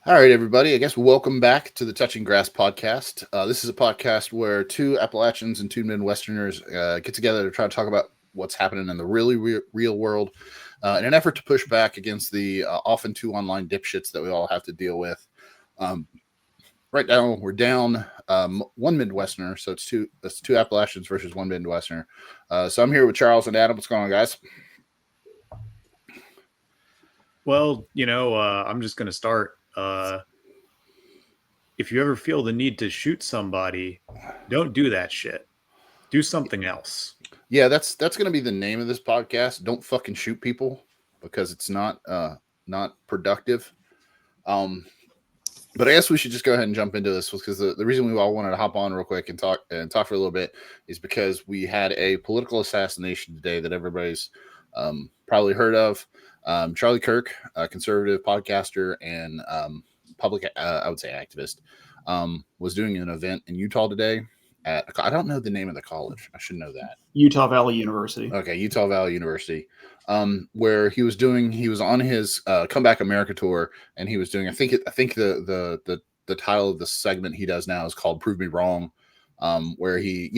All right, everybody. I guess welcome back to the Touching Grass podcast. This is a podcast where two Appalachians and two Midwesterners get together to try to talk about what's happening in the really real world in an effort to push back against the often too online dipshits that we all have to deal with. Right now, we're down one Midwesterner, so it's two Appalachians versus one Midwesterner. So I'm here with Charles and Adam. What's going on, guys? Well, I'm just going to start. If you ever feel the need to shoot somebody, don't do that shit. Do something else. Yeah, that's going to be the name of this podcast. Don't fucking shoot people, because it's not productive. But I guess we should just go ahead and jump into this, because the reason we all wanted to hop on real quick and talk for a little bit is because we had a political assassination today that everybody's probably heard of. Charlie Kirk, a conservative podcaster and public, I would say activist, was doing an event in Utah today at, I don't know the name of the college. I should know that. Utah Valley University. Okay, Utah Valley University, where he was on his Comeback America tour, and he was doing, I think the title of the segment he does now is called "Prove Me Wrong," where he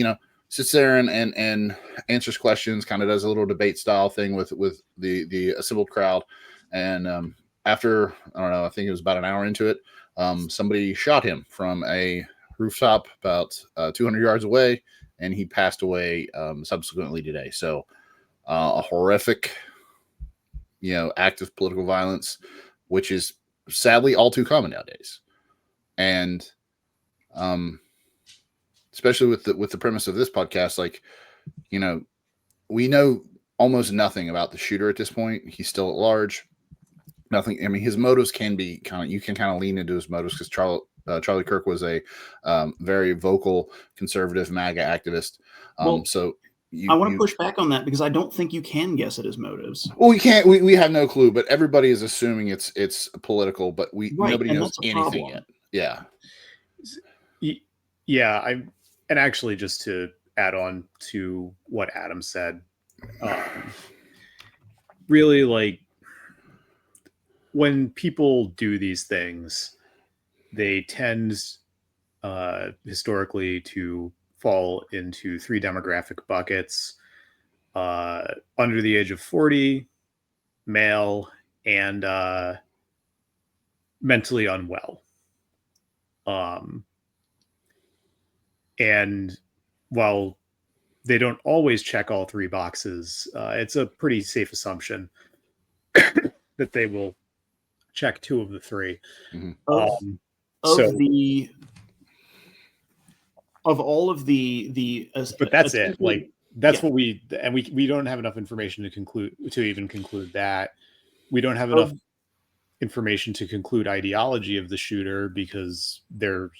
sits there and answers questions, kind of does a little debate style thing with the assembled crowd. And after, I don't know, I think it was about an hour into it, somebody shot him from a rooftop about 200 yards away, and he passed away subsequently today. So a horrific, act of political violence, which is sadly all too common nowadays. And especially with the premise of this podcast, we know almost nothing about the shooter at this point. He's still at large. Nothing. I mean, his motives can be you can lean into his motives, because Charlie Kirk was a very vocal conservative MAGA activist. I want to push back on that, because I don't think you can guess at his motives. Well, we can't. We have no clue, but everybody is assuming it's political. But nobody knows anything yet. Yeah. Yeah. And actually, just to add on to what Adam said, really, when people do these things, they tend historically to fall into three demographic buckets: under the age of 40, male, and mentally unwell. And while they don't always check all three boxes, it's a pretty safe assumption that they will check two of the three. Mm-hmm. But that's it. That's what we don't have enough information to even conclude that. We don't have enough information to conclude ideology of the shooter, because there's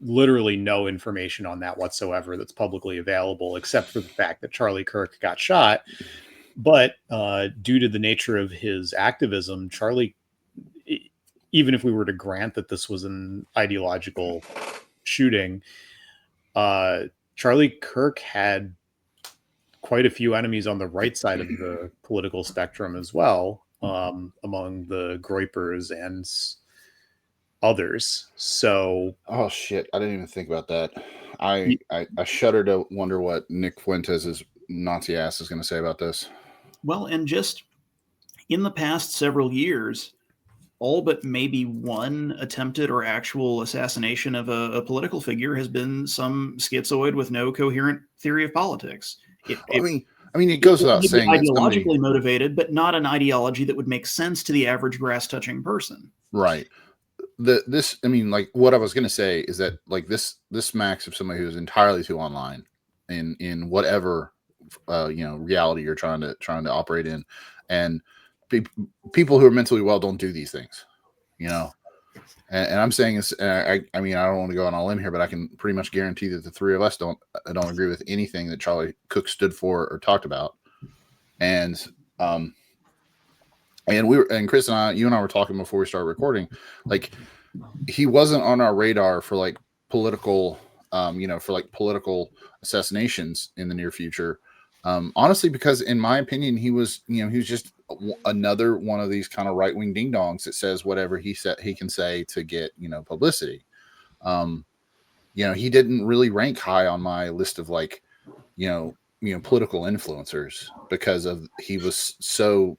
literally no information on that whatsoever that's publicly available, except for the fact that Charlie Kirk got shot. But due to the nature of his activism, Charlie, even if we were to grant that this was an ideological shooting, Charlie Kirk had quite a few enemies on the right side of the political spectrum as well, among the Groypers and others. So, oh shit, I didn't even think about that. I shudder to wonder what Nick Fuentes' Nazi ass is going to say about this. Well, and just in the past several years, all but maybe one attempted or actual assassination of a political figure has been some schizoid with no coherent theory of politics. I mean, it goes without saying, ideologically motivated, but not an ideology that would make sense to the average grass-touching person. Right. What I was going to say is that this smacks of somebody who's entirely too online in whatever reality you're trying to operate in, and people who are mentally well don't do these things, and I'm saying this. I don't want to go on a limb here, but I can pretty much guarantee that the three of us don't agree with anything that Charlie Cook stood for or talked about. And Chris and you and I were talking before we started recording, he wasn't on our radar for political, political assassinations in the near future. Honestly, because in my opinion, he was just another one of these kind of right wing ding dongs that says whatever he can say to get publicity. He didn't really rank high on my list of like political influencers because he was so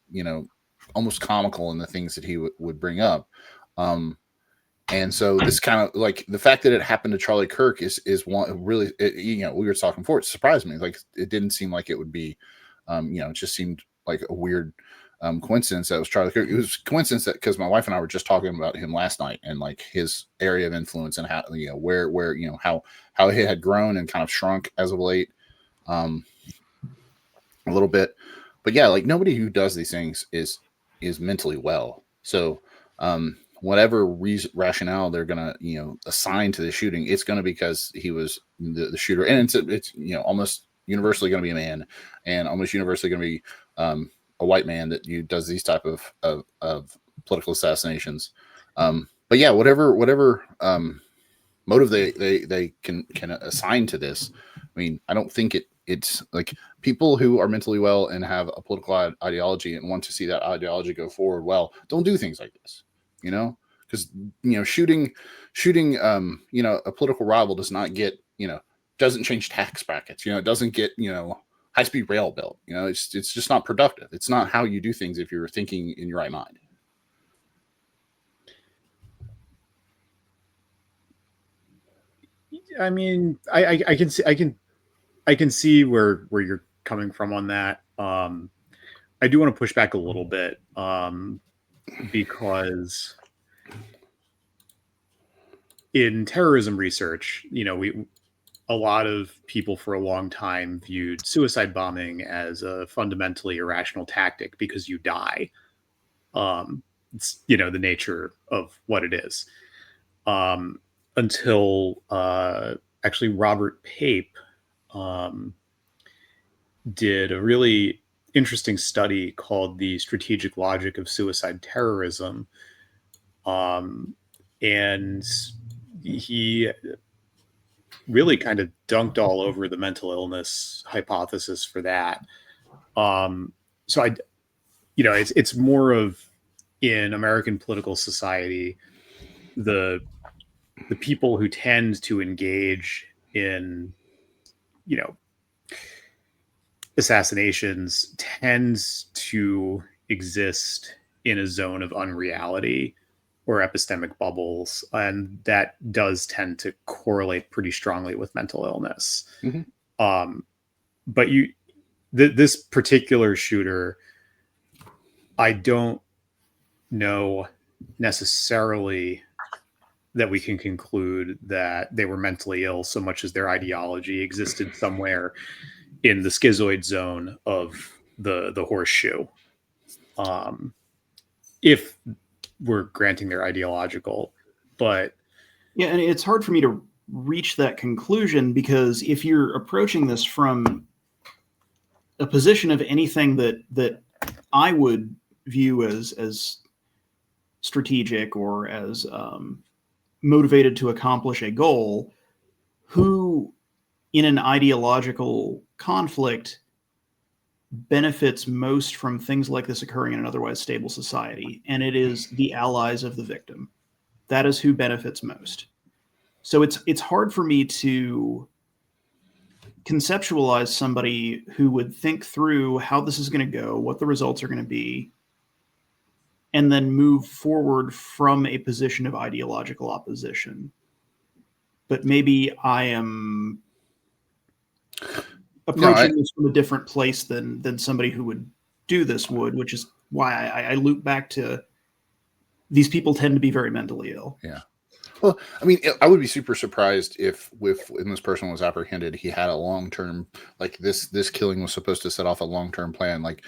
almost comical in the things that he would bring up. And so this kind of like the fact that it happened to Charlie Kirk is one really, we were talking before. It surprised me. Like it didn't seem like it would be, it just seemed like a weird coincidence that it was Charlie Kirk. It was coincidence that because my wife and I were just talking about him last night and like his area of influence and how where how he had grown and kind of shrunk as of late, a little bit. But yeah, like nobody who does these things is mentally well. So whatever rationale they're gonna assign to the shooting, it's gonna be because he was the shooter, and it's almost universally gonna be a man, and almost universally gonna be a white man that does these type of political assassinations. But yeah, whatever motive they can assign to this. I mean, I don't think it's like people who are mentally well and have a political ideology and want to see that ideology go forward. Well, don't do things like this, because shooting a political rival does not get doesn't change tax brackets. It doesn't get high speed rail built. It's just not productive. It's not how you do things if you're thinking in your right mind. I mean, I can see where you're coming from on that. I do want to push back a little bit because in terrorism research, a lot of people for a long time viewed suicide bombing as a fundamentally irrational tactic because you die. It's the nature of what it is. Until actually Robert Pape did a really interesting study called The Strategic Logic of Suicide Terrorism. And he really kind of dunked all over the mental illness hypothesis for that. So it's more of in American political society, the people who tend to engage in, assassinations tends to exist in a zone of unreality or epistemic bubbles, and that does tend to correlate pretty strongly with mental illness. Mm-hmm. But this particular shooter, I don't know necessarily that we can conclude that they were mentally ill so much as their ideology existed somewhere in the schizoid zone of the horseshoe. If we're granting their ideological, but yeah, and it's hard for me to reach that conclusion because if you're approaching this from a position of anything that I would view as strategic or as motivated to accomplish a goal, who in an ideological conflict benefits most from things like this occurring in an otherwise stable society, and it is the allies of the victim. That is who benefits most. So it's hard for me to conceptualize somebody who would think through how this is going to go, what the results are going to be, and then move forward from a position of ideological opposition. But maybe I am approaching this from a different place than somebody who would do this would, which is why I loop back to these people tend to be very mentally ill. Yeah. Well, I mean, I would be super surprised if when this person was apprehended, he had a long-term, like this killing was supposed to set off a long-term plan. Like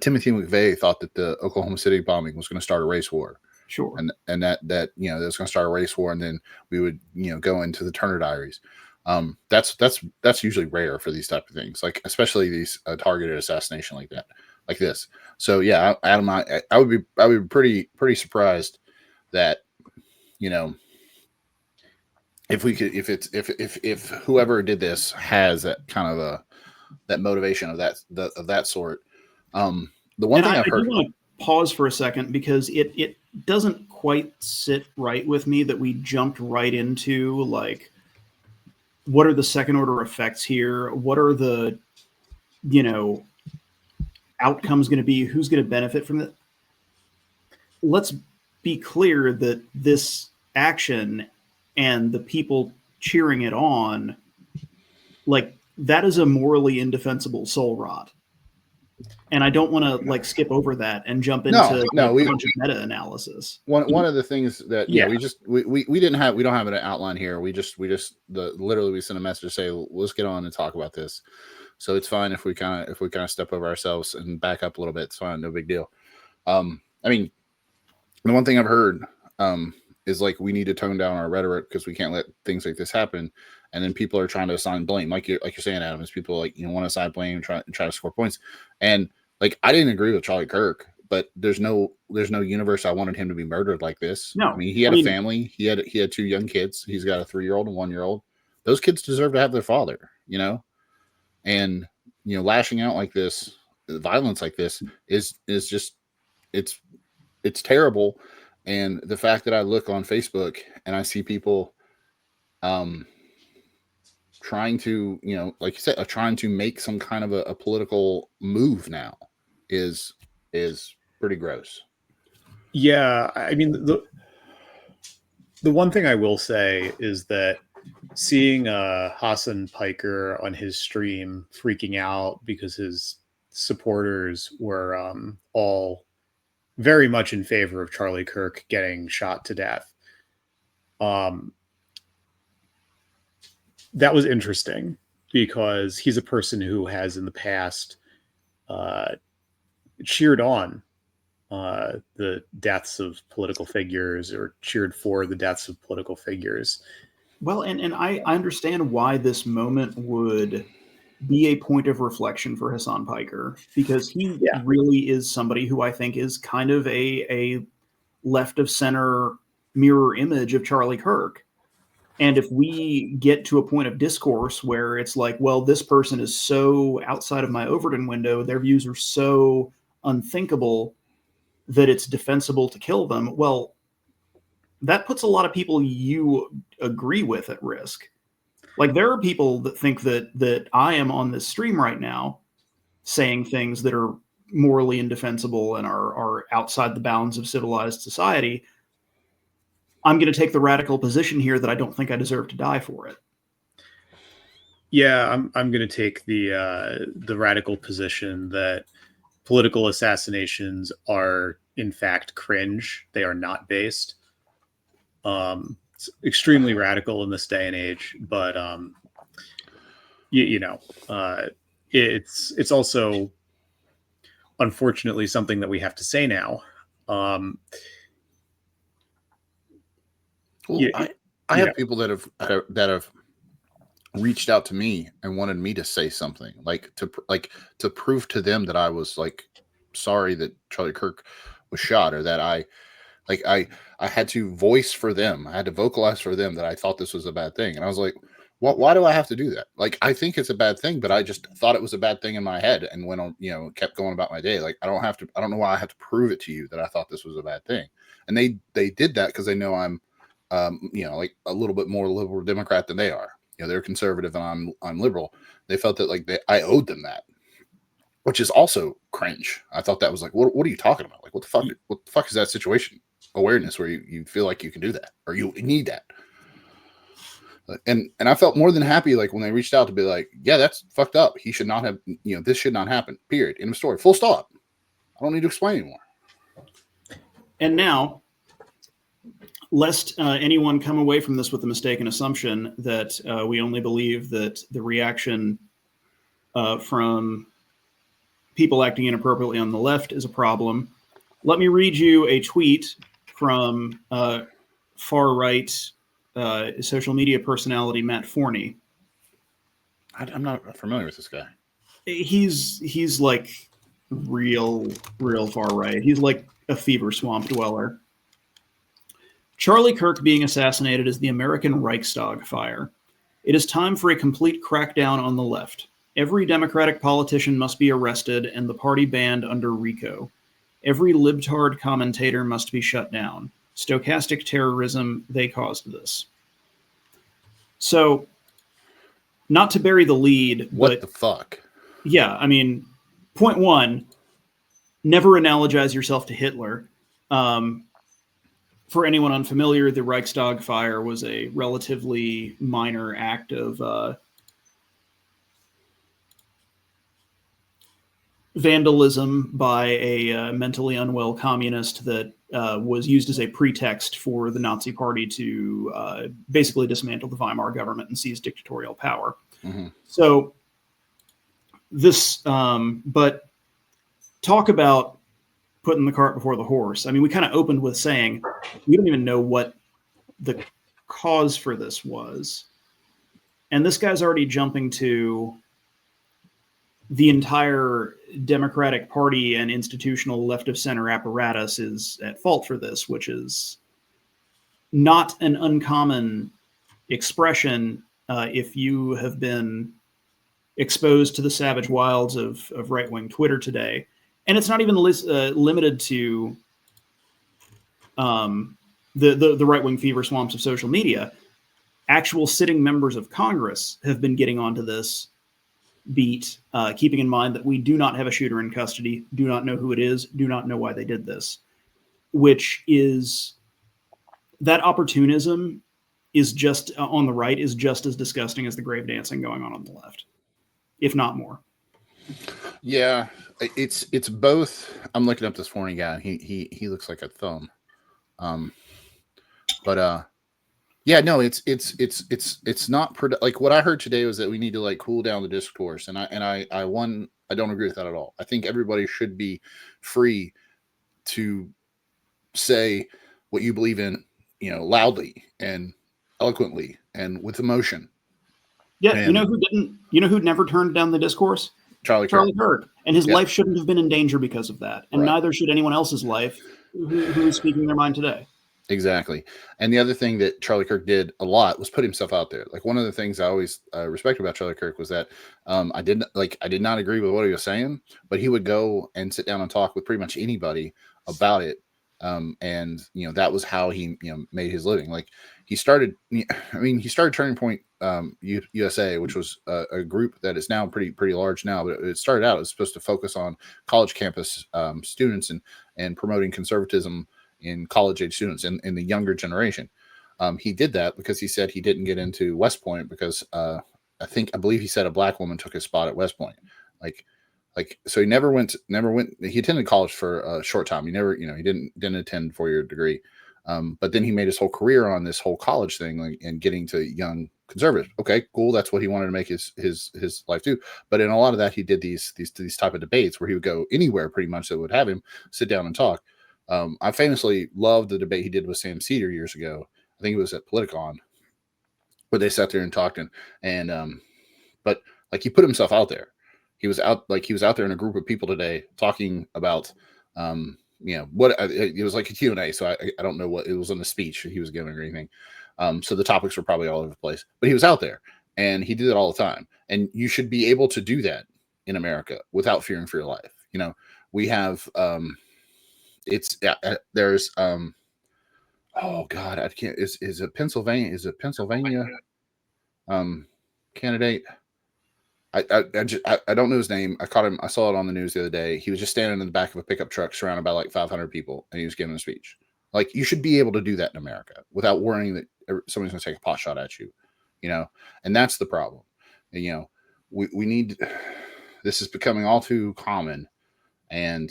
Timothy McVeigh thought that the Oklahoma City bombing was going to start a race war. Sure. And that was going to start a race war, and then we would, go into the Turner Diaries. That's usually rare for these type of things, like especially these targeted assassination like this. So yeah, Adam, I would be pretty surprised that, if whoever did this has that kind of motivation of that sort. The one thing I've heard. I do want to pause for a second because it doesn't quite sit right with me that we jumped right into like, what are the second order effects here? What are the, outcomes going to be? Who's going to benefit from it? Let's be clear that this action and the people cheering it on, like, that is a morally indefensible soul rot. And I don't want to like skip over that and jump into a bunch of meta analysis. One of the things that we don't have an outline here. We literally we sent a message to say, let's get on and talk about this. So it's fine if we kind of step over ourselves and back up a little bit. It's fine, no big deal. I mean, the one thing I've heard is like we need to tone down our rhetoric because we can't let things like this happen. And then people are trying to assign blame, like you're saying, Adam. Is people like want to assign blame and try to score points. And like I didn't agree with Charlie Kirk, but there's no universe I wanted him to be murdered like this. No, I mean he had a family. He had 2 young kids. He's got a 3-year-old and 1-year-old. Those kids deserve to have their father. And lashing out like this, violence like this is just it's terrible. And the fact that I look on Facebook and I see people trying to, like you said, trying to make some kind of a political move now is pretty gross. Yeah, I mean the one thing I will say is that seeing Hassan Piker on his stream freaking out because his supporters were all very much in favor of Charlie Kirk getting shot to death. That was interesting because he's a person who has in the past cheered on the deaths of political figures or cheered for the deaths of political figures. Well, and I understand why this moment would be a point of reflection for Hassan Piker because he really is somebody who I think is kind of a left of center mirror image of Charlie Kirk. And if we get to a point of discourse where it's like, well, this person is so outside of my Overton window, their views are so unthinkable that it's defensible to kill them. Well, that puts a lot of people you agree with at risk. Like there are people that think that I am on this stream right now saying things that are morally indefensible and are outside the bounds of civilized society. I'm going to take the radical position here that I don't think I deserve to die for it. Yeah, I'm going to take the radical position that political assassinations are in fact cringe. They are not based. It's extremely radical in this day and age, but it's also unfortunately something that we have to say now. I have people that have reached out to me and wanted me to say something to prove to them that I was like sorry that Charlie Kirk was shot, or that I had to voice for them. I had to vocalize for them that I thought this was a bad thing. And I was like, why do I have to do that? Like, I think it's a bad thing, but I just thought it was a bad thing in my head and went on, kept going about my day. Like, I don't know why I have to prove it to you that I thought this was a bad thing. And they did that because they know I'm, like a little bit more liberal Democrat than they are. They're conservative and I'm liberal. They felt that I owed them that, which is also cringe. I thought that was like, what are you talking about? Like, what the fuck is that situation awareness where you feel like you can do that or you need that? And I felt more than happy, like when they reached out to be like, yeah, that's fucked up. He should not have, this should not happen. Period. End of story. Full stop. I don't need to explain anymore. And now, lest anyone come away from this with the mistaken assumption that we only believe that the reaction from people acting inappropriately on the left is a problem, let me read you a tweet from far-right social media personality Matt Forney. I'm not familiar with this guy. He's like real far-right. He's like a fever swamp dweller. Charlie Kirk being assassinated is the American Reichstag fire. It is time for a complete crackdown on the left. Every Democratic politician must be arrested and the party banned under RICO. Every libtard commentator must be shut down. Stochastic terrorism, they caused this. So, not to bury the lead, What the fuck? Yeah, I mean, point one, never analogize yourself to Hitler. For anyone unfamiliar, the Reichstag fire was a relatively minor act of vandalism by a mentally unwell communist that was used as a pretext for the Nazi Party to basically dismantle the Weimar government and seize dictatorial power. Mm-hmm. So this, but talk about putting the cart before the horse. I mean, we kind of opened with saying we don't even know what the cause for this was. And this guy's already jumping to the entire Democratic Party and institutional left of center apparatus is at fault for this, which is not an uncommon expression if you have been exposed to the savage wilds of right-wing Twitter today. And it's not even limited to the right-wing fever swamps of social media. Actual sitting members of Congress have been getting onto this beat, keeping in mind that we do not have a shooter in custody, do not know who it is, do not know why they did this, which is that opportunism is just on the right is just as disgusting as the grave dancing going on the left, if not more. Yeah, it's both. I'm looking up this morning guy. He looks like a thumb. Yeah, no, it's not like what I heard today was that we need to like cool down the discourse, and I don't agree with that at all. I think everybody should be free to say what you believe in, loudly and eloquently and with emotion. Yeah, and who never turned down the discourse? Charlie Kirk. And his life shouldn't have been in danger because of that. And neither should anyone else's life who is speaking their mind today. Exactly. And the other thing that Charlie Kirk did a lot was put himself out there. Like one of the things I always respected about Charlie Kirk was that I did not agree with what he was saying, but he would go and sit down and talk with pretty much anybody about it. And that was how he made his living. Like he started Turning Point USA, which was a group that is now pretty large now, but it started out as supposed to focus on college campus students and promoting conservatism in college age students in the younger generation. He did that because he said he didn't get into West Point because I believe he said a black woman took his spot at West Point. So he never went. He attended college for a short time. He didn't attend 4-year degree. But then he made his whole career on this whole college thing and getting to young conservatives. Okay, cool. That's what he wanted to make his life do. But in a lot of that, he did these type of debates where he would go anywhere pretty much that would have him sit down and talk. I famously loved the debate he did with Sam Cedar years ago. I think it was at Politicon, where they sat there and talked but like he put himself out there. He was out there in a group of people today talking about what it was like a Q&A. So I don't know what it was in the speech he was giving or anything. So the topics were probably all over the place, but he was out there and he did it all the time. And you should be able to do that in America without fearing for your life. We have there's oh God, I can't. Is it Pennsylvania? Is it Pennsylvania candidate? I don't know his name. I caught him. I saw it on the news the other day. He was just standing in the back of a pickup truck surrounded by like 500 people, and he was giving a speech. Like you should be able to do that in America without worrying that somebody's going to take a pot shot at you, and that's the problem. And, we need. This is becoming all too common, and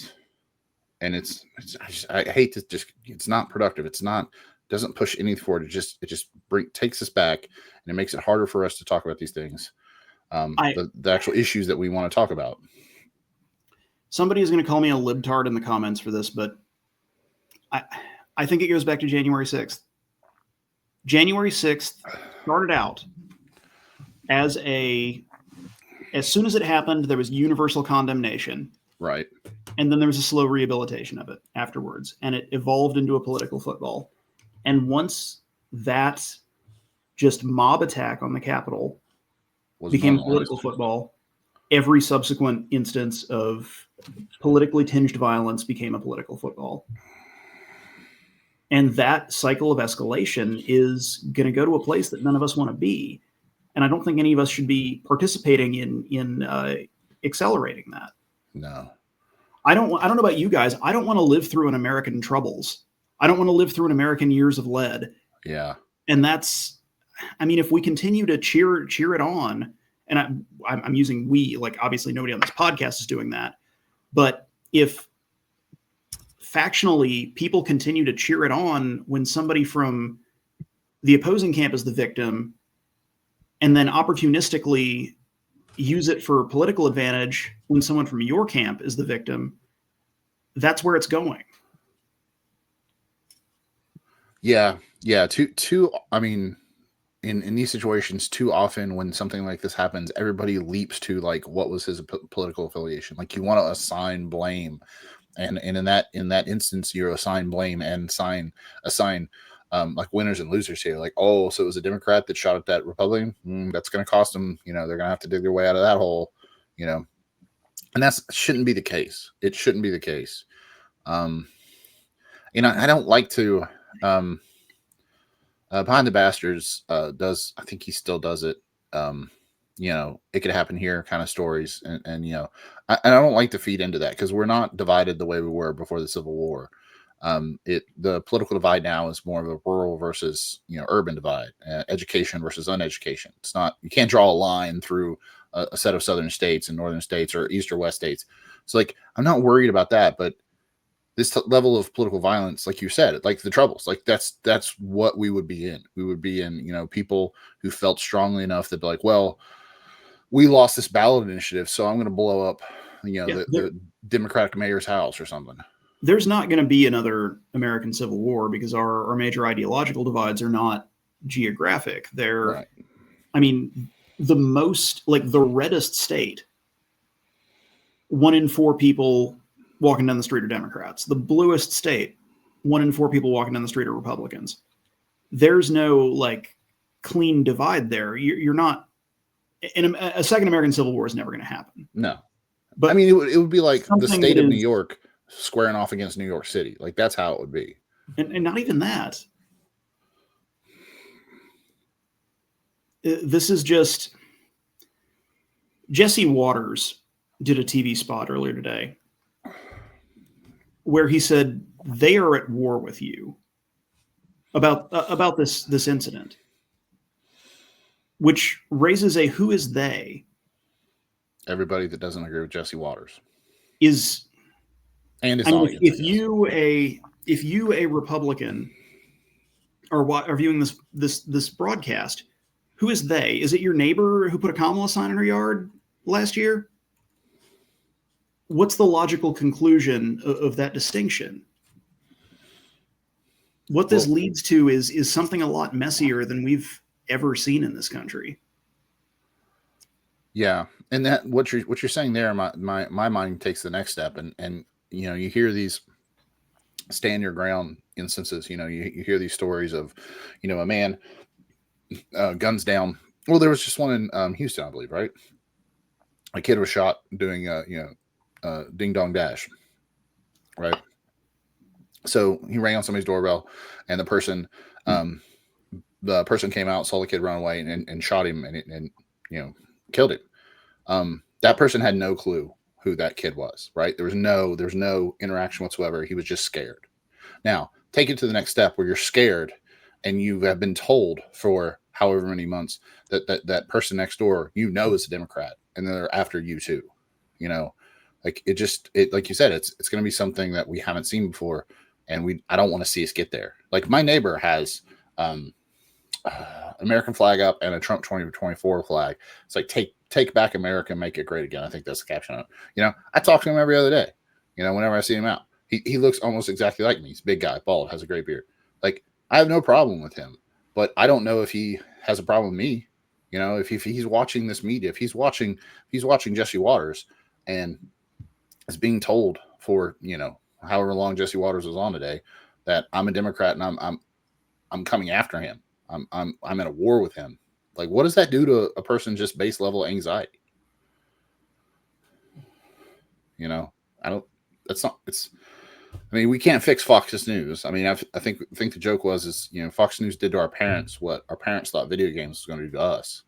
I hate to it's not productive. Doesn't push anything forward. It just takes us back, and it makes it harder for us to talk about these things. The actual issues that we want to talk about. Somebody is going to call me a libtard in the comments for this, but I think it goes back to January 6th. January 6th started out as soon as it happened, there was universal condemnation. Right. And then there was a slow rehabilitation of it afterwards. And it evolved into a political football. And once that just mob attack on the Capitol became political football, every subsequent instance of politically tinged violence became a political football. And that cycle of escalation is going to go to a place that none of us want to be. And I don't think any of us should be participating in accelerating that. No. I don't know about you guys. I don't want to live through an American Troubles. I don't want to live through an American Years of Lead. Yeah. And that's, I mean, if we continue to cheer it on, and I'm using we, like obviously nobody on this podcast is doing that, but if factionally people continue to cheer it on when somebody from the opposing camp is the victim, and then opportunistically use it for political advantage when someone from your camp is the victim, that's where it's going. Yeah. I mean, in these situations, too often when something like this happens, everybody leaps to like, what was his political affiliation? Like, you want to assign blame, and in that instance, you assign blame and assign like winners and losers here. Like, oh, so it was a Democrat that shot at that Republican. That's going to cost them. They're going to have to dig their way out of that hole. And that shouldn't be the case. It shouldn't be the case. I don't like to. Behind the Bastards does, I think he still does it. It could happen here kind of stories. And I don't like to feed into that because we're not divided the way we were before the Civil War. The political divide now is more of a rural versus, urban divide, education versus uneducation. It's not, you can't draw a line through a set of southern states and northern states or east or west states. So like, I'm not worried about that, but this level of political violence, like you said, like the Troubles, like that's what we would be in. We would be in, people who felt strongly enough that be like, well, we lost this ballot initiative, so I'm going to blow up, the Democratic mayor's house or something. There's not going to be another American Civil War because our major ideological divides are not geographic. They're, right. I mean, the most, like the reddest state, 1 in 4 people walking down the street are Democrats. The bluest state, 1 in 4 people walking down the street are Republicans. There's no like clean divide there. You're not, in a second American Civil War is never going to happen. No. But I mean, it would be like the state of New York squaring off against New York City. Like that's how it would be. And not even that. This is just, Jesse Waters did a TV spot earlier today where he said they are at war with you about this incident, which raises a who is they. Everybody that doesn't agree with Jesse Waters is, and his audience. If you a Republican are viewing this broadcast, who is they? Is it your neighbor who put a Kamala sign in her yard last year? What's the logical conclusion of that distinction? What this leads to is something a lot messier than we've ever seen in this country. Yeah, and that what you're saying there, my mind takes the next step, and you hear these stand your ground instances. You hear these stories of, a man, guns down. Well, there was just one in Houston, I believe, right? A kid was shot doing ding dong dash, right? So he rang on somebody's doorbell, and the person came out, saw the kid run away, and shot him, and killed him. That person had no clue who that kid was, right? There's no interaction whatsoever. He was just scared. Now, take it to the next step where you're scared, and you have been told for however many months that person next door, is a Democrat, and they're after you too. Like like you said, it's going to be something that we haven't seen before, and I don't want to see us get there. Like my neighbor has American flag up and a Trump 2024 flag. It's like take back America, make it great again. I think that's the caption on it. I talk to him every other day. Whenever I see him out, he looks almost exactly like me. He's a big guy, bald, has a great beard. Like I have no problem with him, but I don't know if he has a problem with me. If he's watching this media, if he's watching Jesse Waters and is being told for however long Jesse Waters was on today that I'm a Democrat and I'm coming after him. I'm at a war with him. Like, what does that do to a person just base level anxiety? You know, I don't. That's not. It's. I mean, we can't fix Fox's News. I mean, I think the joke is Fox News did to our parents what our parents thought video games was going to do to us.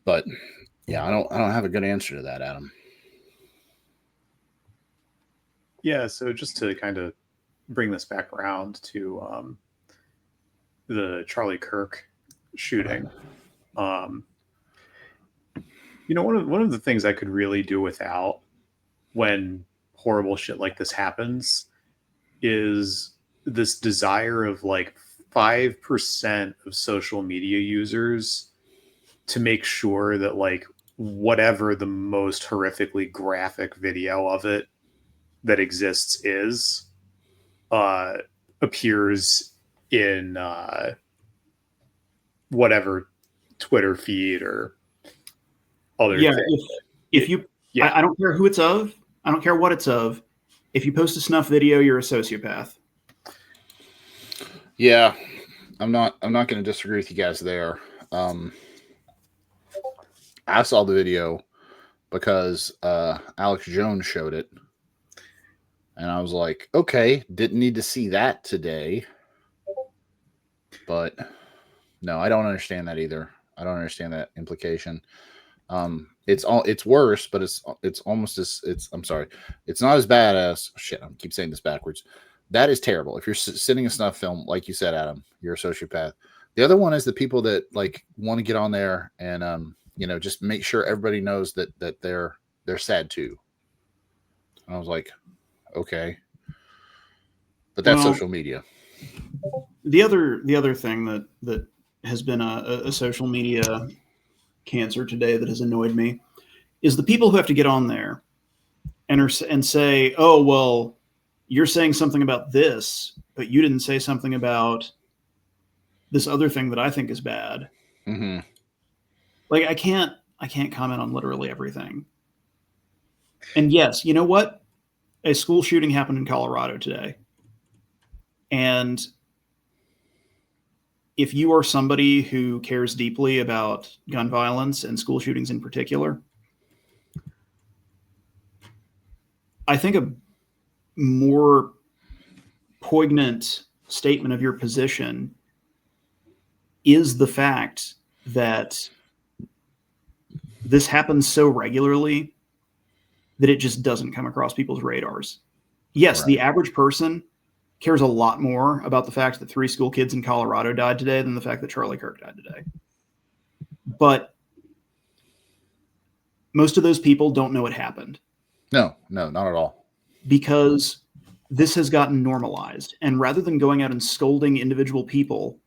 But yeah, I don't have a good answer to that, Adam. Yeah, so just to kind of bring this back around to the Charlie Kirk shooting, one of the things I could really do without when horrible shit like this happens is this desire of like 5% of social media users to make sure that like whatever the most horrifically graphic video of it that exists is appears in whatever Twitter feed or other thing. If you I don't care who it's of, I don't care what it's of. If you post a snuff video, you're a sociopath. Yeah, I'm not going to disagree with you guys there. I saw the video because Alex Jones showed it, and I was like, okay, didn't need to see that today. But no, I don't understand that either. I don't understand that implication. It's worse, but it's almost as I'm sorry, it's not as bad as shit. I keep saying this backwards. That is terrible. If you're sending a snuff film, like you said, Adam, you're a sociopath. The other one is the people that like want to get on there and just make sure everybody knows that they're sad too. And I was like, okay, but that's social media. The other thing that has been a social media cancer today that has annoyed me is the people who have to get on there and say, oh, well, you're saying something about this, but you didn't say something about this other thing that I think is bad. Mm-hmm. Like I can't comment on literally everything. And yes, you know what? A school shooting happened in Colorado today. And if you are somebody who cares deeply about gun violence and school shootings in particular, I think a more poignant statement of your position is the fact that this happens so regularly that it just doesn't come across people's radars. Yes, right. The average person cares a lot more about the fact that 3 school kids in Colorado died today than the fact that Charlie Kirk died today. But most of those people don't know what happened. No, not at all. Because this has gotten normalized. And rather than going out and scolding individual people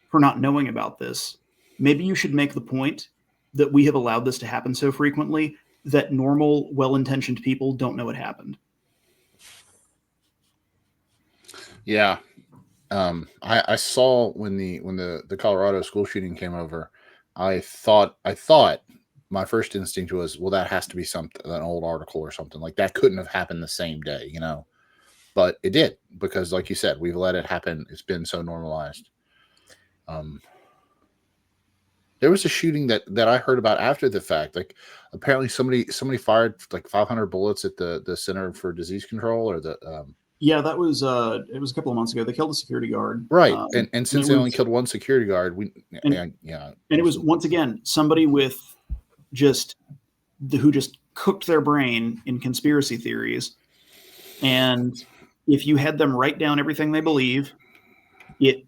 for not knowing about this, maybe you should make the point that we have allowed this to happen so frequently that normal, well-intentioned people don't know what happened. Yeah. I saw when the Colorado school shooting came over, I thought my first instinct was, well, that has to be an old article or something. Like that couldn't have happened the same day, but it did, because like you said, we've let it happen. It's been so normalized. There was a shooting that I heard about after the fact. Like apparently somebody fired like 500 bullets at the Center for Disease Control or the, yeah, that was it was a couple of months ago. They killed a security guard. Right. And since they only killed one security guard, and it was once again somebody with who just cooked their brain in conspiracy theories. And if you had them write down everything they believe, it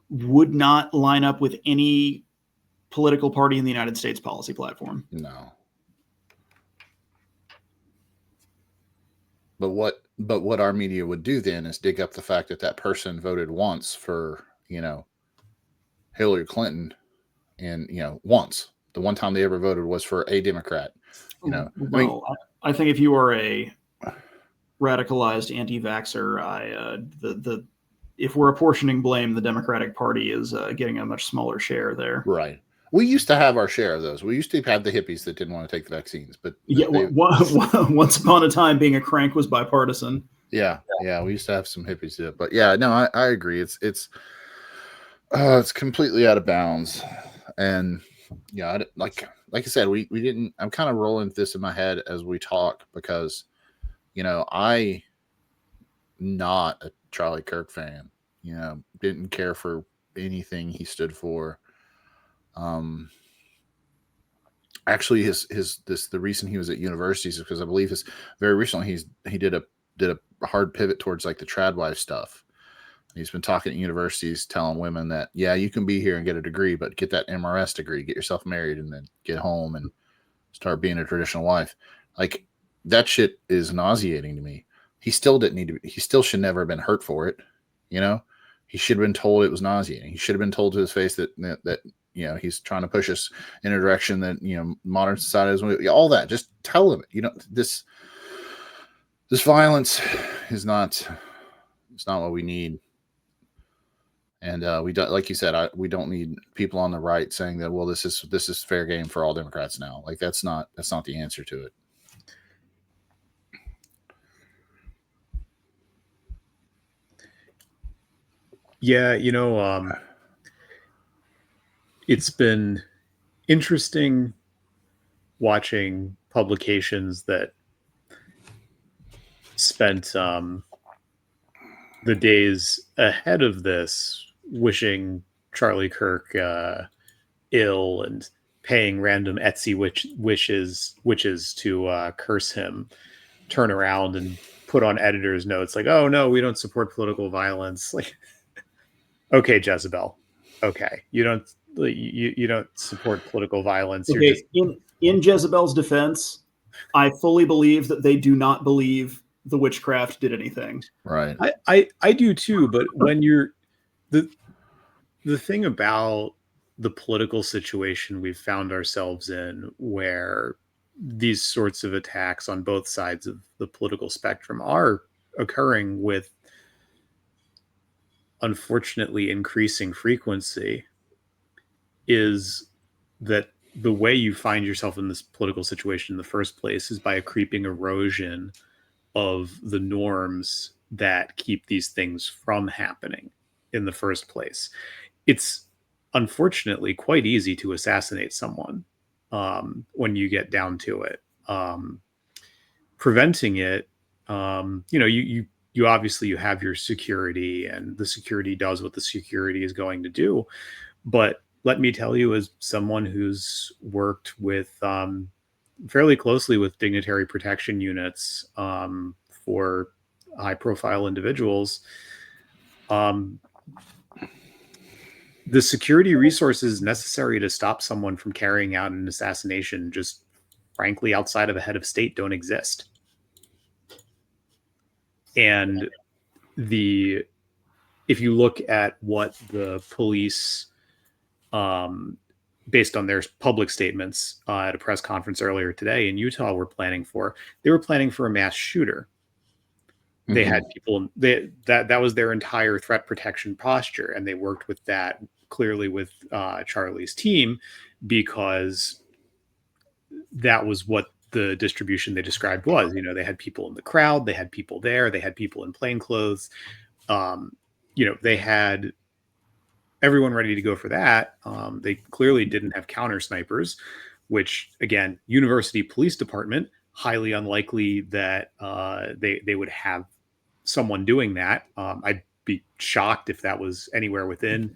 would not line up with any political party in the United States policy platform. No. But what our media would do then is dig up the fact that person voted once for, Hillary Clinton, and, once. The one time they ever voted was for a Democrat. I think if you are a radicalized anti-vaxxer, if we're apportioning blame, the Democratic Party is getting a much smaller share there. Right. We used to have our share of those. We used to have the hippies that didn't want to take the vaccines, but once upon a time, being a crank was bipartisan. Yeah, we used to have some hippies do it, but yeah, no, I agree. It's completely out of bounds, and yeah, like like I said, we didn't. I'm kind of rolling this in my head as we talk because, I not a Charlie Kirk fan. Didn't care for anything he stood for. Actually, the reason he was at universities is because I believe very recently he did a hard pivot towards like the tradwife stuff. He's been talking at universities, telling women that, yeah, you can be here and get a degree, but get that MRS degree, get yourself married, and then get home and start being a traditional wife. Like, that shit is nauseating to me. He still didn't need to. He still should never have been hurt for it. He should have been told it was nauseating. He should have been told to his face that he's trying to push us in a direction that modern society is. All that. Just tell him it. This violence is not. It's not what we need. And we don't, like you said, we don't need people on the right saying that, well, this is fair game for all Democrats now. Like that's not the answer to it. Yeah, it's been interesting watching publications that spent the days ahead of this wishing Charlie Kirk ill and paying random Etsy witches to curse him, turn around and put on editor's notes like, oh no, we don't support political violence. Like, okay, Jezebel. Okay, you don't support political violence. Okay, You're just... in Jezebel's defense, I fully believe that they do not believe the witchcraft did anything. Right. I do too, but when you're the thing about the political situation we've found ourselves in, where these sorts of attacks on both sides of the political spectrum are occurring with unfortunately increasing frequency, is that the way you find yourself in this political situation in the first place is by a creeping erosion of the norms that keep these things from happening in the first place. It's unfortunately quite easy to assassinate someone when you get down to it. Preventing it, you obviously you have your security, and the security does what the security is going to do. But let me tell you, as someone who's worked with fairly closely with dignitary protection units for high profile individuals, the security resources necessary to stop someone from carrying out an assassination, just frankly outside of a head of state, don't exist. And if you look at what the police, based on their public statements at a press conference earlier today in Utah, they were planning for a mass shooter. Mm-hmm. They had people, that was their entire threat protection posture. And they worked with that clearly with Charlie's team, because that was what the distribution they described was. They had people in the crowd, they had people there, they had people in plain clothes. They had everyone ready to go for that. They clearly didn't have counter snipers, which, again, university police department, highly unlikely that they would have someone doing that. I'd be shocked if that was anywhere within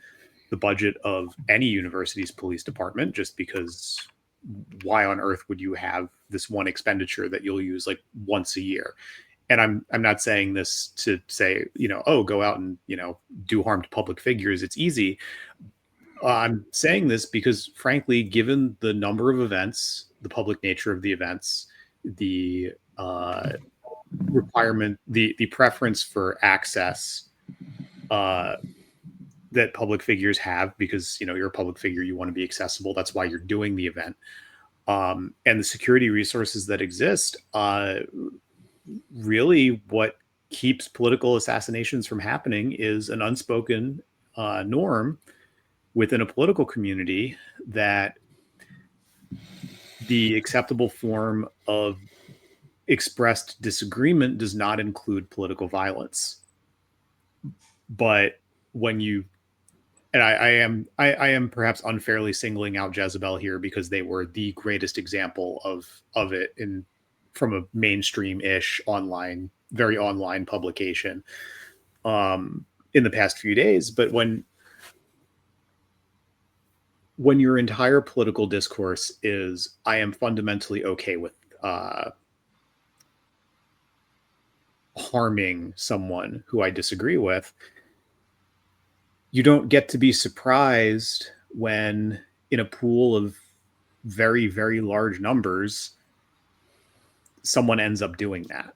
the budget of any university's police department, just because why on earth would you have this one expenditure that you'll use like once a year? And I'm not saying this to say, go out and, do harm to public figures. It's easy. I'm saying this because, frankly, given the number of events, the public nature of the events, the requirement, the preference for access that public figures have, because, you're a public figure, you want to be accessible. That's why you're doing the event. And the security resources that exist, really what keeps political assassinations from happening is an unspoken norm within a political community that the acceptable form of expressed disagreement does not include political violence. But when you and I am perhaps unfairly singling out Jezebel here because they were the greatest example of it from a mainstream-ish very online publication in the past few days. But when your entire political discourse is, I am fundamentally okay with harming someone who I disagree with, you don't get to be surprised when in a pool of very, very large numbers, someone ends up doing that.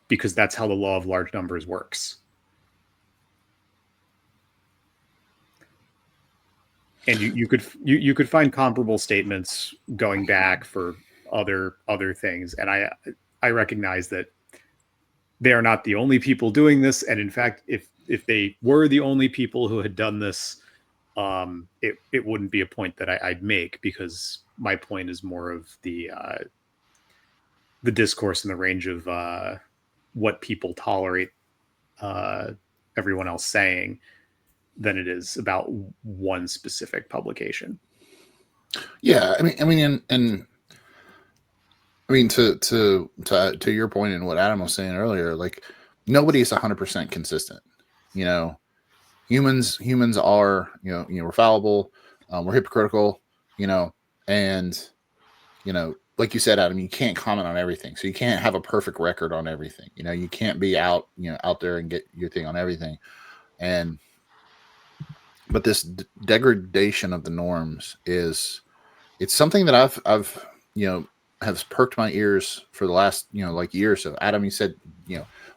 Because that's how the law of large numbers works. And you could find comparable statements going back for other things. And I recognize that they are not the only people doing this. And in fact, if they were the only people who had done this, it wouldn't be a point that I'd make, because my point is more of the discourse in the range of what people tolerate everyone else saying than it is about one specific publication. Yeah, I mean, to your point and what Adam was saying earlier, like nobody is 100% consistent. You know, humans are, we're fallible, we're hypocritical, and like you said, Adam, you can't comment on everything, so you can't have a perfect record on everything. You can't be out there and get your thing on everything, but this degradation of the norms it's something that I've has perked my ears for the last like year or so. Adam, you said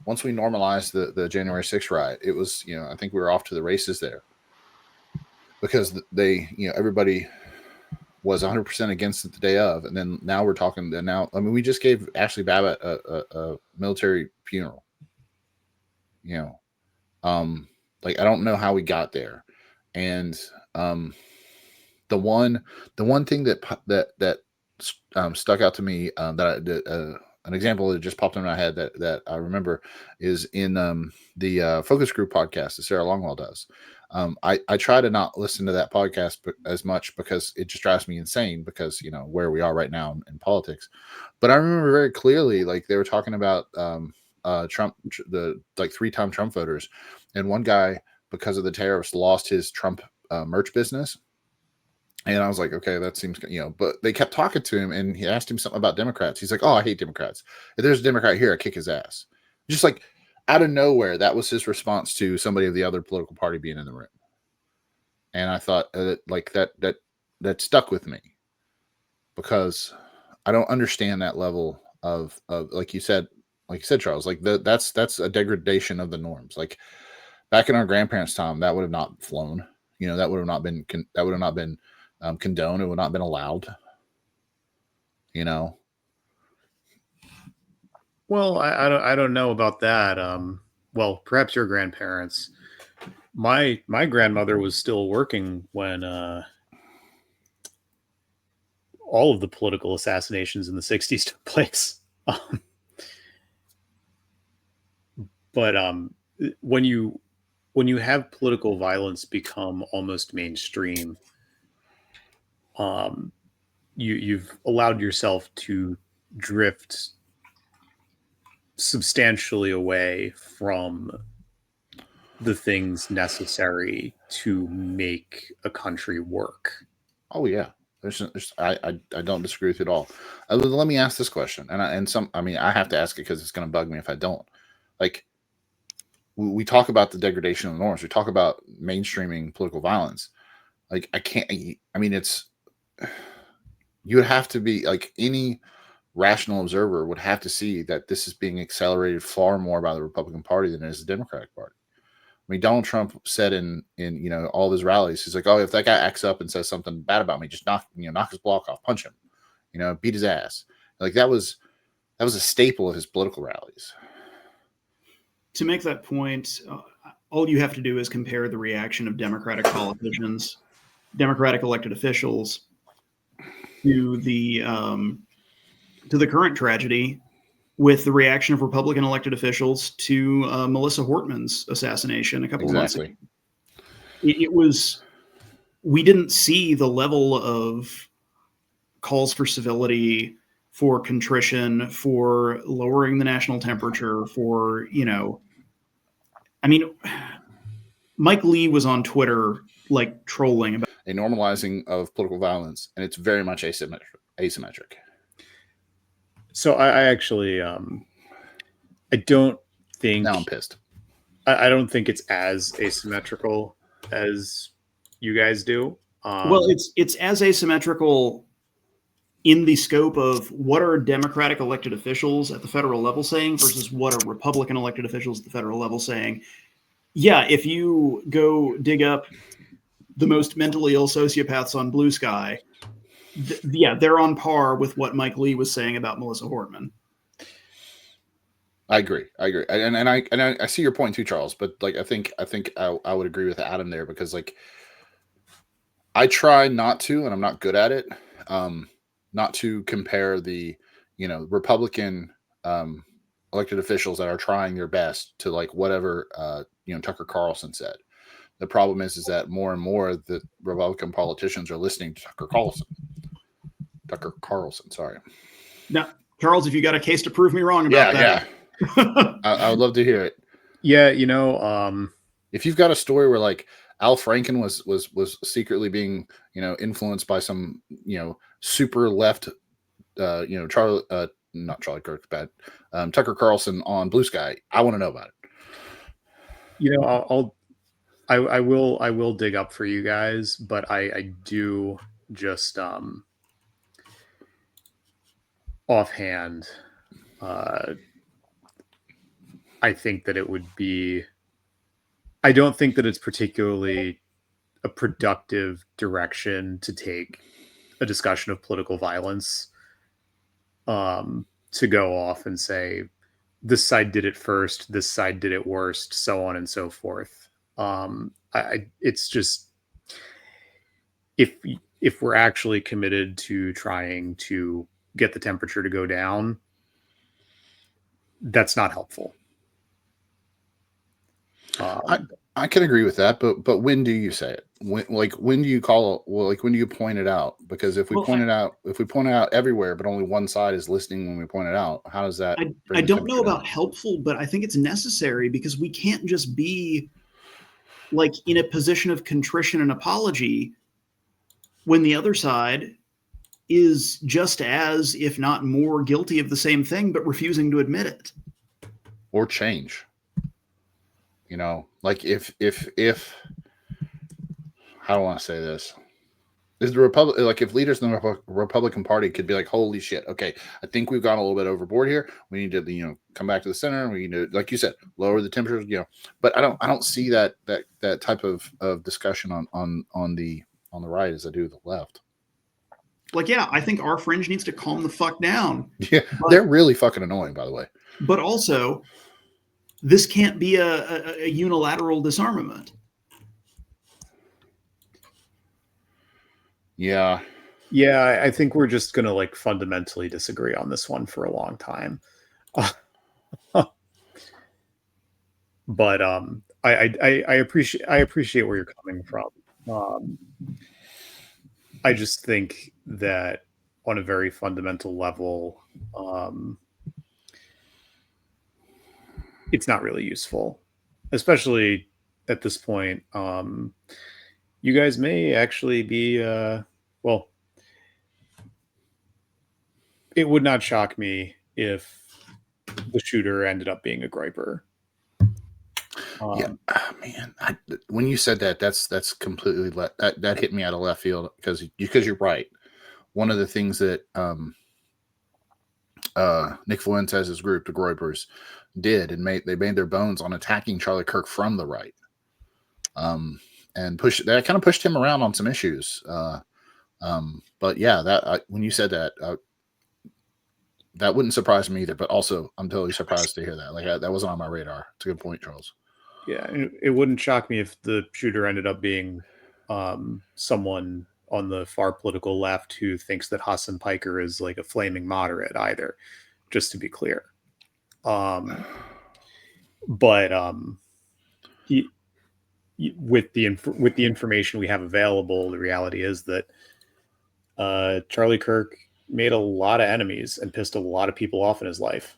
once we normalized the January 6th riot, it was I think we were off to the races there, because they everybody was 100% against it the day of, and then now we're talking. And now, I mean, we just gave Ashley Babbitt a military funeral. Like I don't know how we got there, and the one thing that stuck out to me, an example that just popped in my head that I remember is in the focus group podcast that Sarah Longwell does. I try to not listen to that podcast as much because it just drives me insane, because where we are right now in politics. But I remember very clearly, like they were talking about Trump, the like 3-time Trump voters, and one guy, because of the tariffs, lost his Trump merch business. And I was like, okay, that seems, but they kept talking to him, and he asked him something about Democrats. He's like, oh, I hate Democrats. If there's a Democrat here, I kick his ass. Just like out of nowhere, that was his response to somebody of the other political party being in the room. And I thought like that stuck with me, because I don't understand that level of like you said, Charles, like that's a degradation of the norms. Like back in our grandparents' time, that would have not flown. That would have not been condoned. It would not have been allowed. Well, I don't know about that. Well, perhaps your grandparents. My grandmother was still working when all of the political assassinations in the 60s took place. But when you have political violence become almost mainstream, you've allowed yourself to drift substantially away from the things necessary to make a country work. Oh yeah, I don't disagree with you at all. Let me ask this question, and I have to ask it because it's going to bug me if I don't. Like, we talk about the degradation of the norms. We talk about mainstreaming political violence. Like, it's, you would have to be like, any rational observer would have to see that this is being accelerated far more by the Republican Party than it is the Democratic Party. I mean, Donald Trump said in all of his rallies, he's like, oh, if that guy acts up and says something bad about me, just knock his block off, punch him, beat his ass. Like that was a staple of his political rallies. To make that point, all you have to do is compare the reaction of Democratic politicians, Democratic elected officials, to the current tragedy with the reaction of Republican elected officials to Melissa Hortman's assassination a couple of months ago. It was, we didn't see the level of calls for civility, for contrition, for lowering the national temperature, for, you know, I mean, Mike Lee was on Twitter like trolling about a normalizing of political violence, and it's very much asymmetric. So I actually, I don't think. Now I'm pissed. I don't think it's as asymmetrical as you guys do. Well, it's as asymmetrical in the scope of what are Democratic elected officials at the federal level saying versus what are Republican elected officials at the federal level saying. Yeah, if you go dig up the most mentally ill sociopaths on Blue Sky, yeah, they're on par with what Mike Lee was saying about Melissa Hortman. I agree, and I see your point too, Charles. But like, I think I would agree with Adam there, because like, I try not to, and I'm not good at it, not to compare the, you know, Republican elected officials that are trying their best to like whatever you know, Tucker Carlson said. The problem is that more and more the Republican politicians are listening to Tucker Carlson. Sorry. Now, Charles, if you got a case to prove me wrong about that. Yeah. I would love to hear it. Yeah, you know, if you've got a story where like Al Franken was secretly being, you know, influenced by some, you know, super left, you know, not Charlie Kirk, bad, Tucker Carlson on Blue Sky, I want to know about it. You know, I will dig up for you guys, but I do just offhand, I think that it would be, I don't think that it's particularly a productive direction to take a discussion of political violence, to go off and say this side did it first, this side did it worst, so on and so forth. It's just, if we're actually committed to trying to get the temperature to go down, that's not helpful. I can agree with that, but when do you say it? When do you call it? Well, like when do you point it out? Because if we point it out everywhere, but only one side is listening when we point it out, how does that? I don't know about helpful, but I think it's necessary, because we can't just be like in a position of contrition and apology when the other side is just as, if not more, guilty of the same thing, but refusing to admit it or change. You know, like if how do I want to say this? Is the Republic, like if leaders in the Republican Party could be like, holy shit, okay, I think we've gone a little bit overboard here. We need to, you know, come back to the center. We need to, like you said, lower the temperatures, you know. But I don't see that type of discussion on the right as I do the left. Like, yeah, I think our fringe needs to calm the fuck down. Yeah, they're really fucking annoying, by the way. But also, this can't be a unilateral disarmament. Yeah, I think we're just gonna like fundamentally disagree on this one for a long time. But I appreciate where you're coming from. I just think that on a very fundamental level, it's not really useful, especially at this point. You guys may actually be, well, it would not shock me if the shooter ended up being a griper. Yeah, man. When you said that, that's completely that hit me out of left field, because you're right. One of the things that Nick Fuentes' group, the Groypers, did, and they made their bones on attacking Charlie Kirk from the right, and that kind of pushed him around on some issues. But yeah, when you said that, that wouldn't surprise me either. But also, I'm totally surprised to hear that. Like that wasn't on my radar. It's a good point, Charles. Yeah, it wouldn't shock me if the shooter ended up being someone on the far political left who thinks that Hassan Piker is like a flaming moderate either, just to be clear. But with the information we have available, the reality is that Charlie Kirk made a lot of enemies and pissed a lot of people off in his life,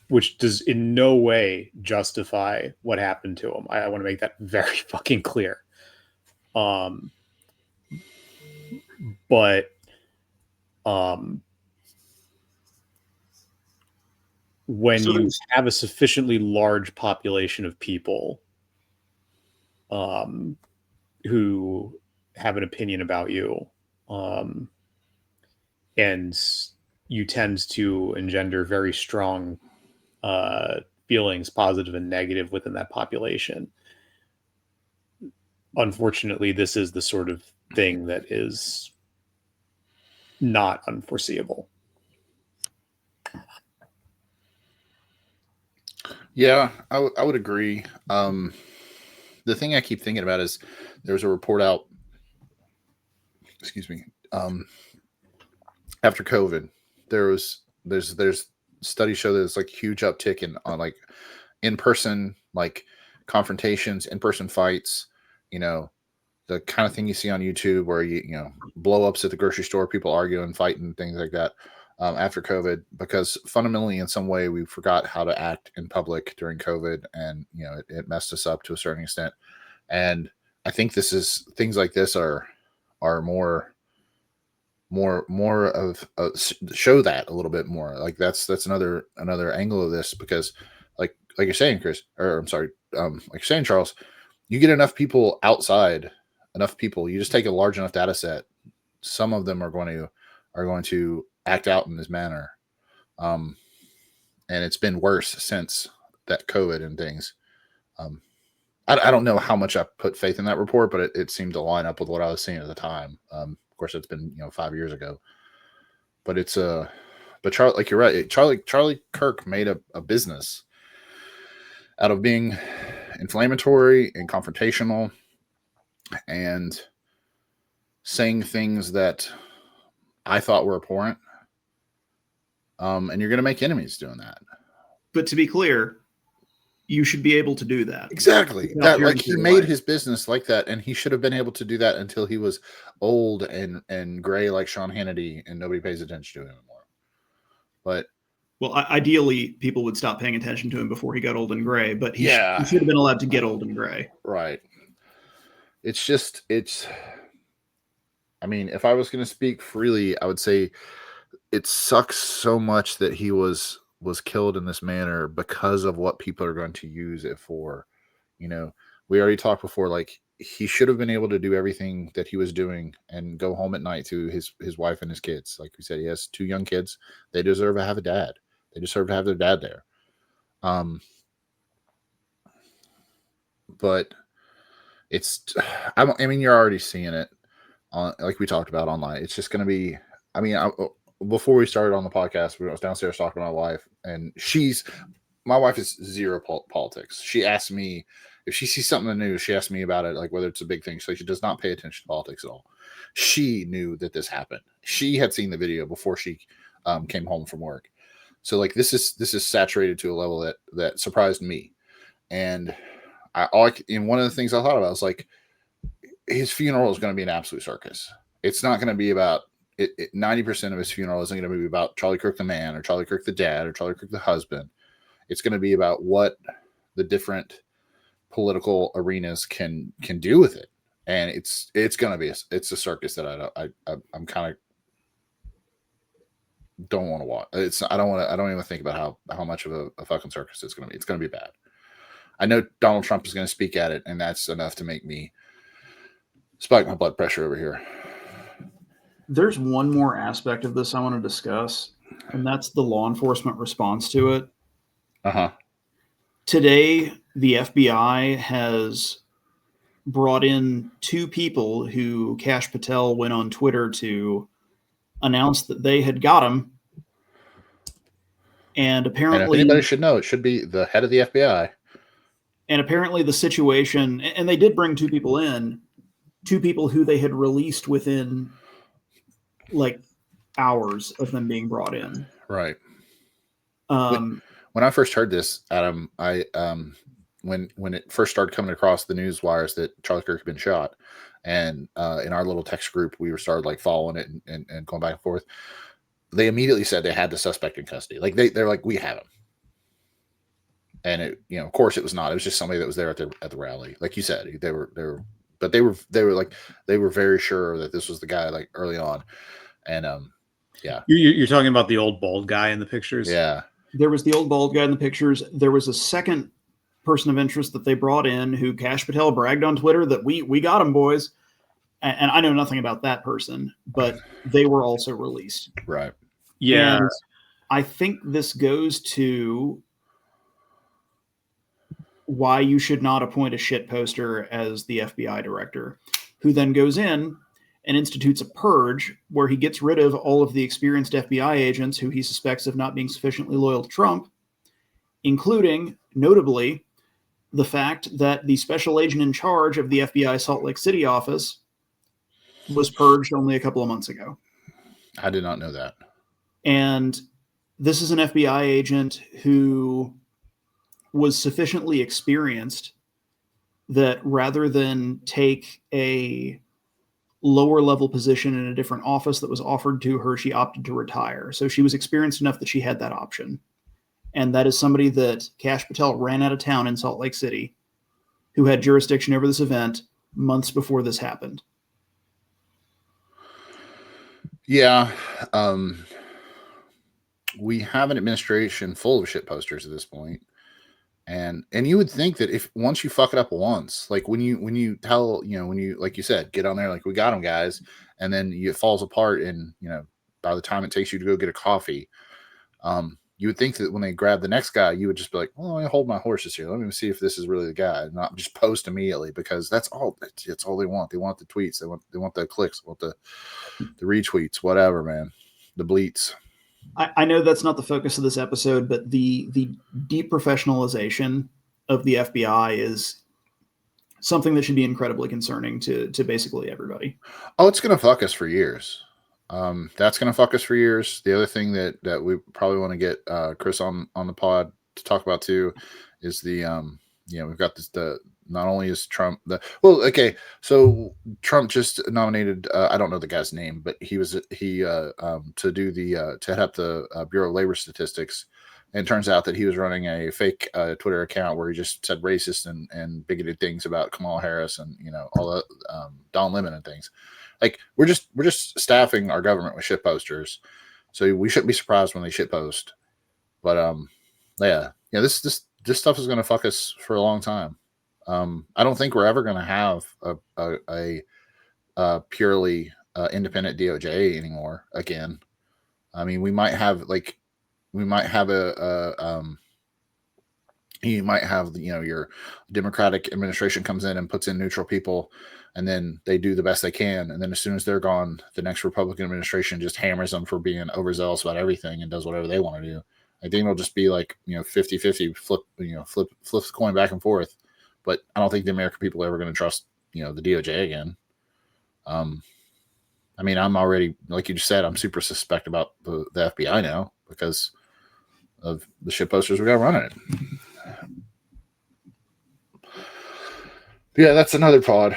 which does in no way justify what happened to him. I want to make that very fucking clear. But when you have a sufficiently large population of people who have an opinion about you, and you tend to engender very strong feelings, positive and negative, within that population. Unfortunately, this is the sort of thing that is not unforeseeable. Yeah, I would agree. The thing I keep thinking about is there's a report out, excuse me, after COVID, there's studies show that there's like huge uptick on like in-person like confrontations, in-person fights, the kind of thing you see on YouTube where you blow ups at the grocery store, people arguing, fighting, things like that. After COVID, because fundamentally in some way we forgot how to act in public during COVID, and it messed us up to a certain extent. And I think things like this are more of show that a little bit more. Like that's another angle of this, because like you're saying, Chris, or I'm sorry, like you're saying, Charles, you get enough people outside, you just take a large enough data set, some of them are going to act out in this manner. And it's been worse since that COVID and things. I don't know how much I put faith in that report, but it seemed to line up with what I was seeing at the time. Of course, it's been 5 years ago, but but Charlie, like you're right, Charlie Kirk made a business out of being inflammatory and confrontational and saying things that I thought were abhorrent. And you're going to make enemies doing that. But to be clear, you should be able to do that. Exactly. That, like, he made his business like that, and he should have been able to do that until he was old and gray like Sean Hannity, and nobody pays attention to him anymore. But well, ideally, people would stop paying attention to him before he got old and gray. But he should have been allowed to get old and gray. Right. I mean, if I was going to speak freely, I would say it sucks so much that he was killed in this manner because of what people are going to use it for. We already talked before, like, he should have been able to do everything that he was doing and go home at night to his wife and his kids. Like we said, he has 2 young kids. They deserve to have a dad. They deserve to have their dad there. But I mean, you're already seeing it like we talked about online. It's just going to be, I mean, before we started on the podcast, I was downstairs talking to my wife, and my wife is zero politics. She asked me if she sees something in the news. She asked me about it, like whether it's a big thing. So she does not pay attention to politics at all. She knew that this happened. She had seen the video before she came home from work. So like this is saturated to a level that surprised me. And one of the things I thought about was like, his funeral is going to be an absolute circus. It's not going to be about 90% of his funeral isn't going to be about Charlie Kirk the man, or Charlie Kirk the dad, or Charlie Kirk the husband. It's going to be about what the different political arenas can do with it, and it's going to be it's a circus that I'm kind of don't want to watch. I don't even think about how much of a fucking circus it's going to be. It's going to be bad. I know Donald Trump is going to speak at it, and that's enough to make me spike my blood pressure over here. There's one more aspect of this I want to discuss, and that's the law enforcement response to it. Uh-huh. Today, the FBI has brought in 2 people who Kash Patel went on Twitter to announce that they had got him. And apparently, and if anybody should know, it should be the head of the FBI. And apparently the situation, and they did bring 2 people in, 2 people who they had released within like hours of them being brought in. Right. When I first heard this, Adam, I when it first started coming across the news wires that Charlie Kirk had been shot, and in our little text group we were started like following it and going back and forth. They immediately said they had the suspect in custody. Like they're like, we have him. And it, of course it was not. It was just somebody that was there at the rally. Like you said, they were very sure that this was the guy, like, early on. And yeah. You're talking about the old bald guy in the pictures? Yeah. There was the old bald guy in the pictures. There was a second person of interest that they brought in who Kash Patel bragged on Twitter that we got him, boys. And I know nothing about that person, but they were also released. Right. Yeah. And I think this goes to why you should not appoint a shit poster as the FBI director, who then goes in and institutes a purge where he gets rid of all of the experienced FBI agents who he suspects of not being sufficiently loyal to Trump, including, notably, the fact that the special agent in charge of the FBI Salt Lake City office was purged only a couple of months ago. I did not know that. And this is an FBI agent who was sufficiently experienced that rather than take a lower level position in a different office that was offered to her, she opted to retire. So she was experienced enough that she had that option. And that is somebody that Kash Patel ran out of town in Salt Lake City, who had jurisdiction over this event months before this happened. Yeah. We have an administration full of shit posters at this point. And you would think that if once you fuck it up once, like when you tell, when you, like you said, get on there, like, we got them, guys, and then it falls apart, and by the time it takes you to go get a coffee, you would think that when they grab the next guy, you would just be like, well, I hold my horses here. Let me see if this is really the guy, and not just post immediately, because that's all they want. They want the tweets. They want the clicks. They want the retweets, whatever, man. The bleats. I know that's not the focus of this episode, but the deep professionalization of the FBI is something that should be incredibly concerning to basically everybody. Oh, it's going to fuck us for years. That's going to fuck us for years. The other thing that we probably want to get Chris on the pod to talk about too is the we've got this, not only is Trump so Trump just nominated, I don't know the guy's name, but to head up the Bureau of Labor Statistics. And it turns out that he was running a fake Twitter account where he just said racist and bigoted things about Kamala Harris and all the Don Lemon and things. Like, we're just staffing our government with shit posters, so we shouldn't be surprised when they shit post. But this stuff is going to fuck us for a long time. I don't think we're ever going to have a purely independent DOJ anymore again. I mean, you might have your Democratic administration comes in and puts in neutral people, and then they do the best they can, and then as soon as they're gone, the next Republican administration just hammers them for being overzealous about everything and does whatever they want to do. I think it'll just be like 50-50, flip the coin back and forth. But I don't think the American people are ever going to trust the DOJ again. I mean, I'm already, like you just said, I'm super suspect about the FBI now because of the shit posters we got running it. Yeah, that's another pod.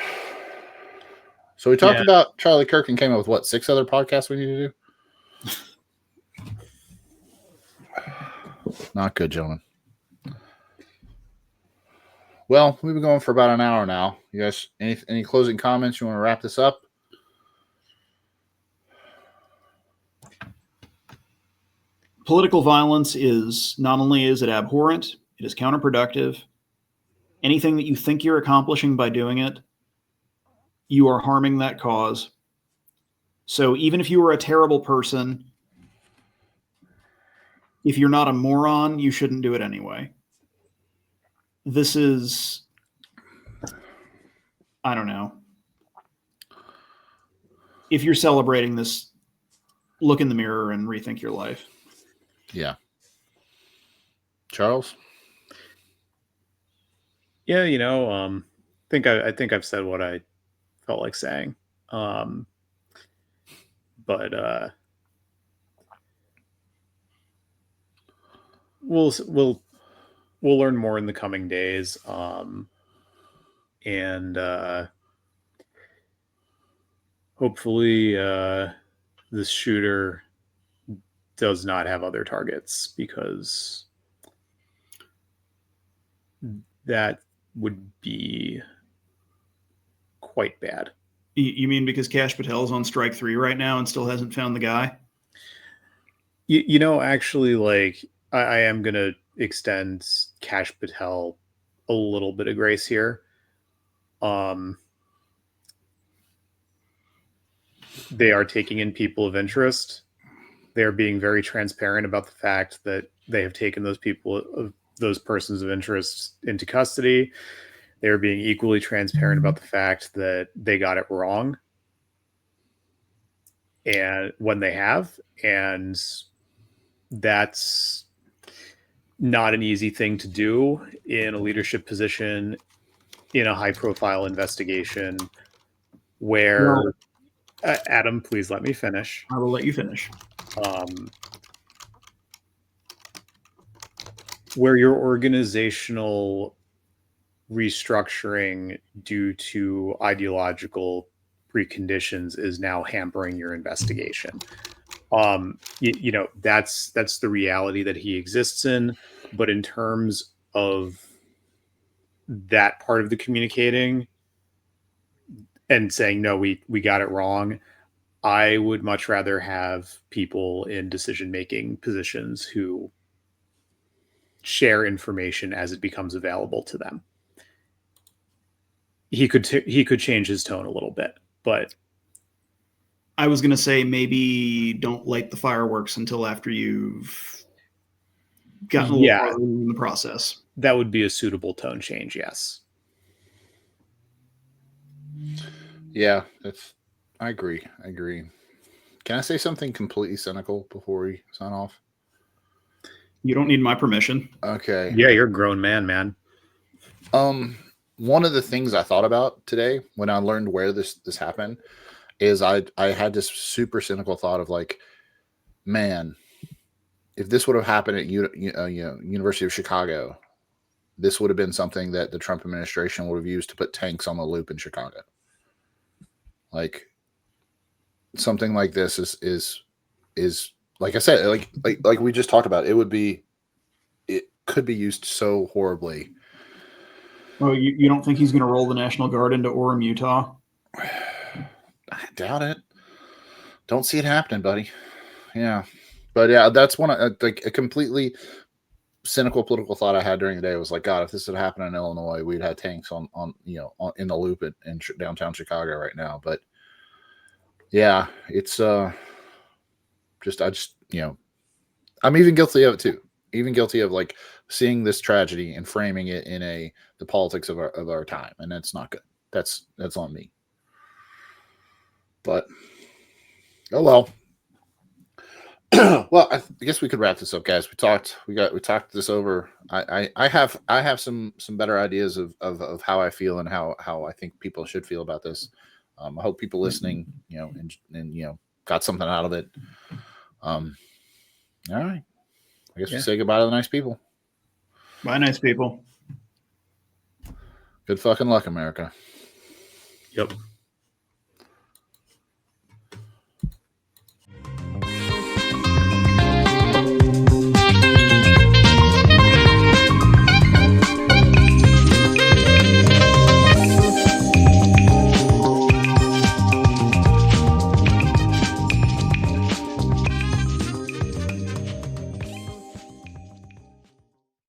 So we talked about Charlie Kirk and came up with 6 other podcasts we need to do? Not good, gentlemen. Well, we've been going for about an hour now. You guys, any closing comments? You want to wrap this up? Political violence is not only is it abhorrent, it is counterproductive. Anything that you think you're accomplishing by doing it, you are harming that cause. So even if you were a terrible person, if you're not a moron, you shouldn't do it anyway. This is, I don't know. If you're celebrating this, look in the mirror and rethink your life. Yeah. Charles? Yeah, I think I've said what I felt like saying. But we'll learn more in the coming days. And hopefully this shooter does not have other targets, because that would be quite bad. You mean because Kash Patel's on strike 3 right now and still hasn't found the guy? Actually, like, I am going to extend Kash Patel a little bit of grace here. They are taking in people of interest. They're being very transparent about the fact that they have taken those persons of interest into custody. They're being equally transparent about the fact that they got it wrong, and when they have, and that's not an easy thing to do in a leadership position in a high-profile investigation where Adam, please let me finish. I will let you finish. Where your organizational restructuring due to ideological preconditions is now hampering your investigation. That's the reality that he exists in. But in terms of that part of the communicating and saying, no, we got it wrong, I would much rather have people in decision-making positions who share information as it becomes available to them. He could change his tone a little bit, but I was going to say maybe don't light the fireworks until after you've gotten a little farther in the process. That would be a suitable tone change, yes. Yeah, I agree. Can I say something completely cynical before we sign off? You don't need my permission. Okay. Yeah, you're a grown man. One of the things I thought about today when I learned where this happened is I had this super cynical thought of like, man, if this would have happened at University of Chicago, this would have been something that the Trump administration would have used to put tanks on the loop in Chicago. Like, something like this is like I said, like we just talked about, it could be used so horribly. Well, you don't think he's going to roll the National Guard into Orem, Utah? I doubt it. Don't see it happening, buddy. Yeah. But yeah, that's like a completely cynical political thought I had during the day. Was like, God, if this had happened in Illinois, we'd have tanks on in the loop in downtown Chicago right now. But yeah, it's I'm even guilty of it too. Even guilty of like seeing this tragedy and framing it in the politics of our time, and that's not good. That's on me. But oh well. Well, I guess we could wrap this up, guys. We talked this over. I have some better ideas of how I feel and how I think people should feel about this. I hope people listening, and got something out of it. All right. I guess we say goodbye to the nice people. Bye, nice people. Good fucking luck, America. Yep.